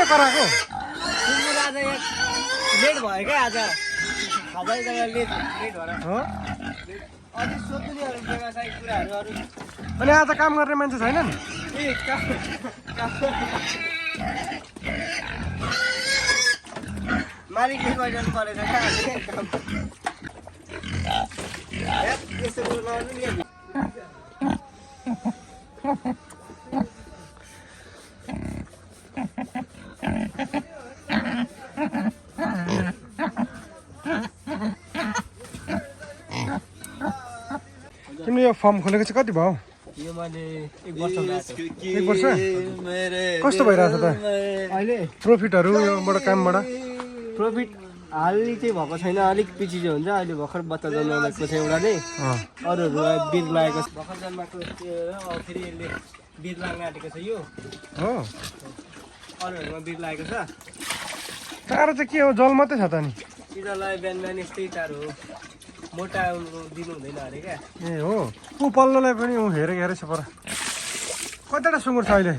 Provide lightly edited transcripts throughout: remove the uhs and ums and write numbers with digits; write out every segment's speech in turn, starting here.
किन कराएको सुँगुर आज लेट भयो क्या आज हजार जग्गा लेट भएर हो अझै सोध्नु नि अरू व्यवसायिक कुराहरू अरू अनि आज काम गर्ने मान्छे छैनन् ए मालिकले गरिरहनु परेछ क्या यस्तो कुरो नगर्नु नि तिमीले यो फर्म खोलेको चाहिँ कति भयो यो मैले 1 वर्ष भएको 1 वर्ष कस्तो भइरहेछ त अहिले प्रफिटहरू योबाट कामबाट प्रफिट हालि चाहिँ भएको छैन अलिक पछि चाहिँ हुन्छ अहिले भर्खर बच्चा जन्माएको छ एउटाले अरूहरूलाई बिर लागेको छ भर्खर जन्माएको फेरि यसले बिर लाग्न आँटेको छ यो हो अरूहरूमा बिर लागेको छ चारो चाहिँ के हो जल मात्रै छ त नि तिनीहरूलाई बिहान बिहान यस्तै चारो हो मोटा दिनु हुँदैन अरे क्या ए हो ऊ पल्लोलाई पनि ऊ हेरेको छ पर कतिवटा सुँगुर छ अहिले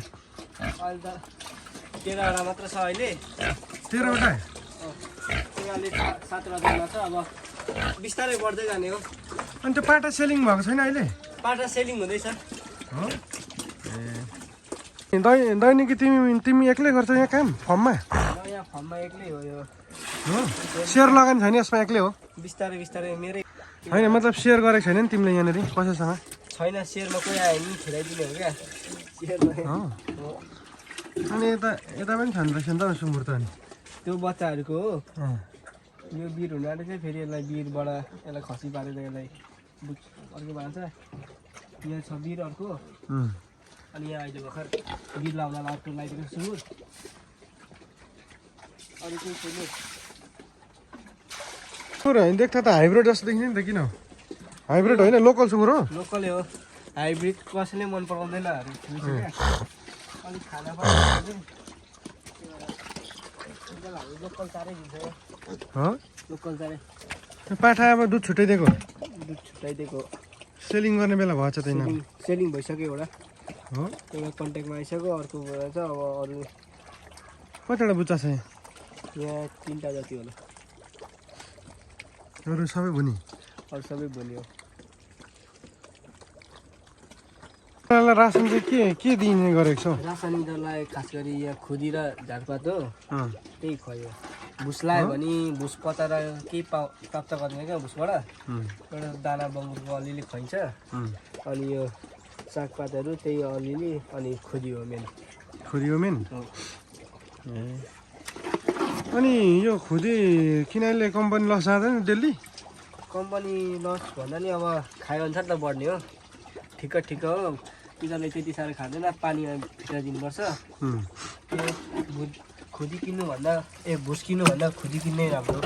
अहिले त 13वटा मात्र छ अहिले 13वटा तिनीहरूले 7वटा जन्मा छ अब बिस्तारै बढ्दै जाने हो अनि त्यो पाटा सेलिङ भएको छैन अहिले पाटा सेलिङ हुँदैछ हो ए दैनिकी तिमी एक्लै गर्छौ यहाँ काम फर्ममा यहाँ फर्ममा एक्लै हो यो हो सेयर लगानी छैन यसमा एक्लै हो बिस्तारै बिस्तारै मेरै होइन मतलब सेयर गरेको छैन नि तिमीले यहाँनिर कसैसँग छैन सेयरमा कोही आयो भने खेलाइदिने हो क्या सेयरमा अनि यता पनि छन् रहेछ नि त सुँगुर त अनि त्यो बच्चाहरूको हो यो बिर हुनु आँटेको चाहिँ फेरि यसलाई बिरबाट यसलाई खसी पारेर यसलाई अर्को भान्छ यहाँ छ बिर अर्को अनि यहाँ अहिले भर्खर बिर लाउन अर्को लगाइदिएको सुँगुर अरू केही छैन देख्दा त हाइब्रिड जस्तो देखिने नि त किन हाइब्रिड होइन लोकल सुँगुर हो लोकलै हो हाइब्रिड कसैले मन पराउँदैन अलिक खाना लोकल चारै दिन्छ लोकल चारै पाठा अब दुध छुट्याइदिएको दुध छुट्याइदिएको सेलिङ गर्ने बेला भएछ त सेलिङ भइसक्यो एउटा हो एउटा कन्ट्याक्टमा आइसक्यो अर्को भएछ अब अरू कतिवटा बुच्चा छ यहाँ 3टा जति होला अरू सबै भुनी अरू सबै भुन्यो रासन चाहिँ के दिने गरेको छौ रासन यिनीहरूलाई खास गरी यहाँ खुदी र झारपात हो त्यही खुवायो भुस लगायो भने भुस पचाएर केही प्राप्त गर्ने क्या भुसबाट एउटा दाना बङ्गुरको अलिअलि खुवाइन्छ अनि यो सागपातहरू त्यही अलिअलि अनि खुदी हो मेन अनि यो खुदी किनले कम्पनी लस जाँदैन डेली कम्पनी लस भन्दा नि अब खायो अनुसार त बढ्ने हो ठिक्क ठिक्क हो तिनीहरूले त्यति साह्रो खाँदैन पानीमा भित्र दिनुपर्छ त्यो खुदी किन्नुभन्दा भुस किन्नुभन्दा खुदी किन्नै राम्रो